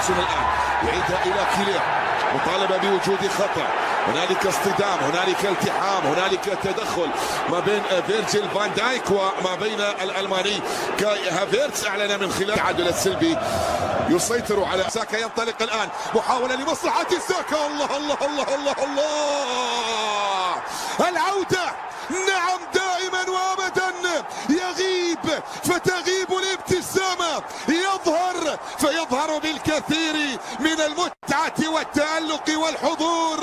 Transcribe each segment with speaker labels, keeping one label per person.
Speaker 1: روبرتسون الآن يعيدها إلى كيلير، مطالبة بوجود خطأ، هنالك اصطدام، هنالك التحام، هنالك تدخل ما بين فيرجيل فان دايك وما بين الألماني كاي هافيرتز. أعلن من خلال التعادل السلبي يسيطر على ساكا. ينطلق الآن محاولة لمصلحة ساكا. الله الله الله الله الله، العودة نعم دائما وابدا يغيب فتغيب الابتسامة، يظهر فيظهر بالكثير من المتعة والتألق والحضور.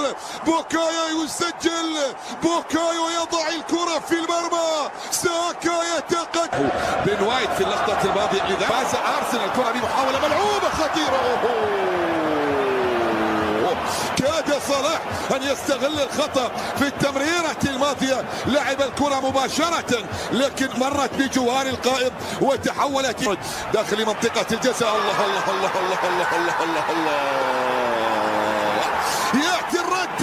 Speaker 1: بوكايو يسجل، بوكايو يضع الكرة في المرمى، ساكا يتقدم. بن وايت في اللقطة الماضية لذا فاز أرسنال الكرة بمحاولة ملعوبة خطيرة. كاد صلاح أن يستغل الخطأ في التمريرة الماضية، لعب الكرة مباشرة لكن مرت بجوار القائم وتحولت داخل منطقة الجزاء. الله الله الله الله الله الله الله الله، يأتي الرد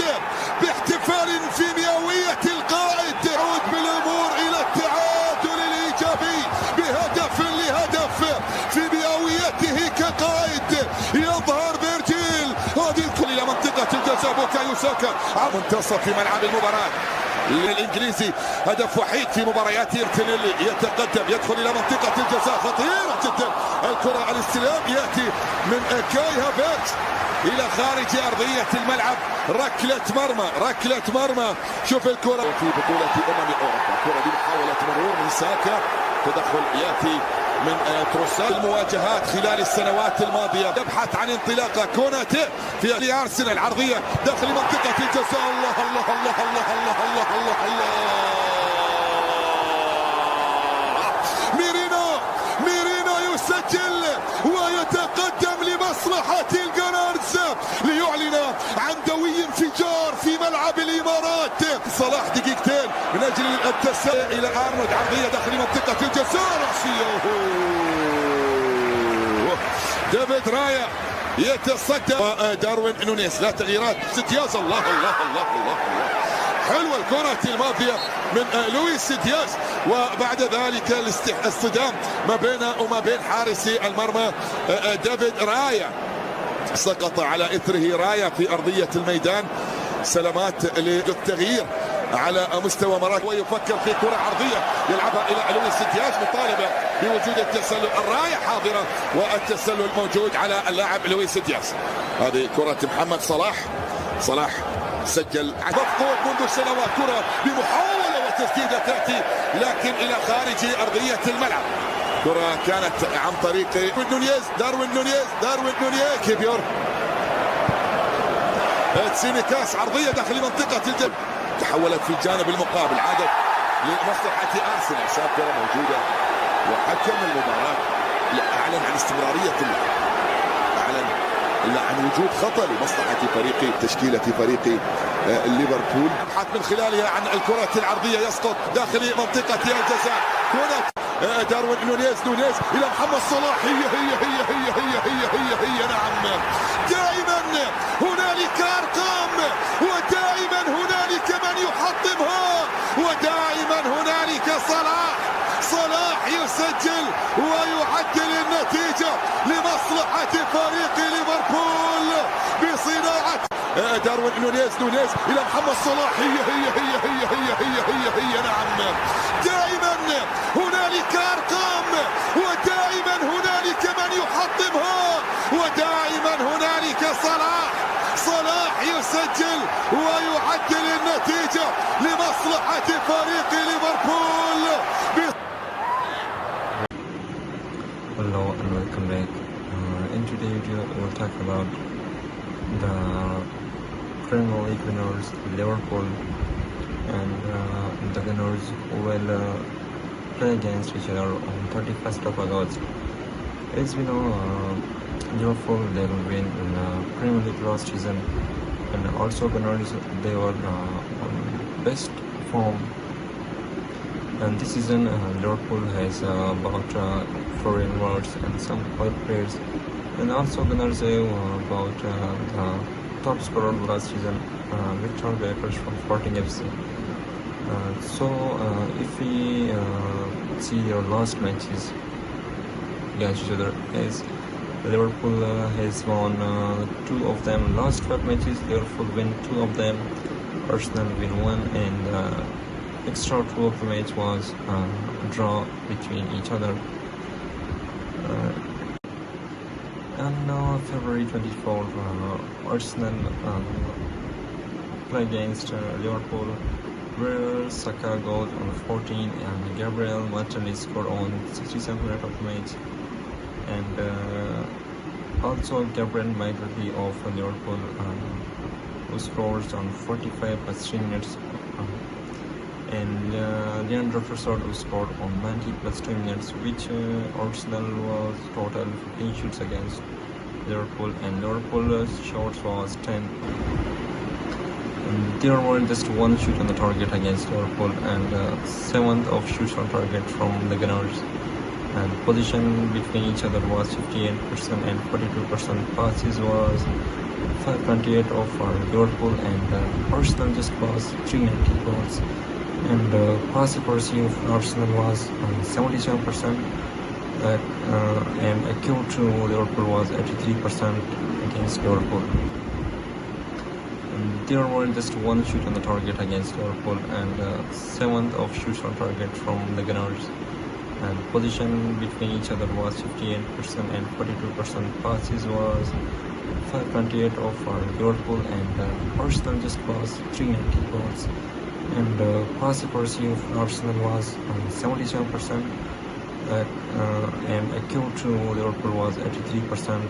Speaker 1: باحتفال في مئوية القائد، يعود بالأمور إلى التعادل الإيجابي بهدف لهدف في مئويته كقائد. يظهر فيرجيل هذه الكرة إلى منطقة الجزاء، بوكايو ساكا منتصف في ملعب المباراة الإنجليزي، هدف وحيد في مباريات مارتينيلي، يتقدم يدخل إلى منطقة الجزاء، خطيرة جدا الكرة، الاستلام يأتي من كاي هافيرتز إلى خارج أرضية الملعب، ركلة مرمى ركلة مرمى. شوف الكرة في بطولة أوروبا، الكرة بمحاولة مرور من ساكا، تدخل يأتي من تروسار. المواجهات خلال السنوات الماضية يبحث عن انطلاقة، كوناتي في أرسنال عرضية داخل منطقة الجزاء. الله الله الله الله الله الله الله الله، ميرينا يسجل ويتقدم لمصلحة الجنرز ليعلن عن دوي انفجار في ملعب الإمارات. صلاح دقيقتين من أجل التسلل إلى أرنولد، عرضية داخل منطقة الجزاء، رأسية. ديفيد رايا يتصدى داروين نونيز، لا تغييرات، دياز. الله الله الله الله الله، حلوة الكرة الماضية من لويس دياز، وبعد ذلك الاصطدام ما بينه وما بين حارسي المرمى ديفيد رايا، سقط على إثره رايا في أرضية الميدان. سلامات للتغيير على مستوى مرات، ويفكر في كرة عرضية يلعبها إلى لويس دياز، مطالبة بوجود التسلل، الراية حاضرة والتسلل موجود على اللاعب لويس دياز. هذه كرة محمد صلاح، صلاح سجل مفقود منذ سنوات، كرة بمحاولة وتسديدة تأتي لكن إلى خارج أرضية الملعب. كرة كانت عن طريق داروين نونيز كيبيور، تسينيكاس، عرضية داخل منطقة الجنب، تحولت في الجانب المقابل، عادت لمصلحة أرسنال. شاكرة موجودة، وحكم المباراة أعلن عن استمرارية أعلن عن وجود خطأ لمصلحة فريق تشكيلة فريق ليفربول. يبحث من خلالها عن الكرة العرضية، يسقط داخل منطقة الجزاء، كرة داروين نونيز إلى محمد صلاح، هي نعم، دائما هنالك أرقام، ودائما هنالك من يحطمها، ودائما هنالك صلاح يسجل ويعدل النتيجة لمصلحة فريق ليفربول بصناعة داروين نونيز إلى محمد صلاح، هي نعم، دائما هنالك أرقام، ودائما هنالك من يحطمها، ودائما هنالك صلاح يسجل ويعدل النتيجة لمصلحة فريق ليفربول.
Speaker 2: Hello and welcome back. In today's video we'll talk about the Premier League winners Liverpool and the Gunners will play against each other on 31st of August. As we know, Liverpool they will win in Premier League last season, and also Gunners they were on best form. And this season Liverpool has about foreign words and some other players, and also Gunners have about the top scorer last season, Victor Gyokeres from Sporting FC. If we see your last matches against each other, as Liverpool has won 2 of them. Last 12 matches, Liverpool win 2 of them. Arsenal win 1, and extra 2 of the match was draw between each other. And now February 24, Arsenal play against Liverpool, where Saka goes on 14 and Gabriel Martinelli scored on 67 minutes of the match. And also Gabriel Martinelli of Liverpool who scores on 45 plus 3 minutes. And Leandro Trossard who scored on 90 plus 2 minutes, which Arsenal was total 15 shoots against Liverpool, and Liverpool's shots was 10. And there were just 1 shoot on the target against Liverpool, and 7th of shoots on target from the Gunners. And position between each other was 58% and 42%. Passes was 528 of Liverpool, and Arsenal just passed 390 balls. And pass accuracy of Arsenal was 77%, and accurate to Liverpool was 83% against Liverpool. And there were just 1 shoot on the target against Liverpool, and 7th of shoots on target from the Gunners. And position between each other was 58% and 42%. Passes was 528 of Liverpool, and Arsenal just passed 390 balls. And pass accuracy of Arsenal was 77%, and accurate to Liverpool was 83%.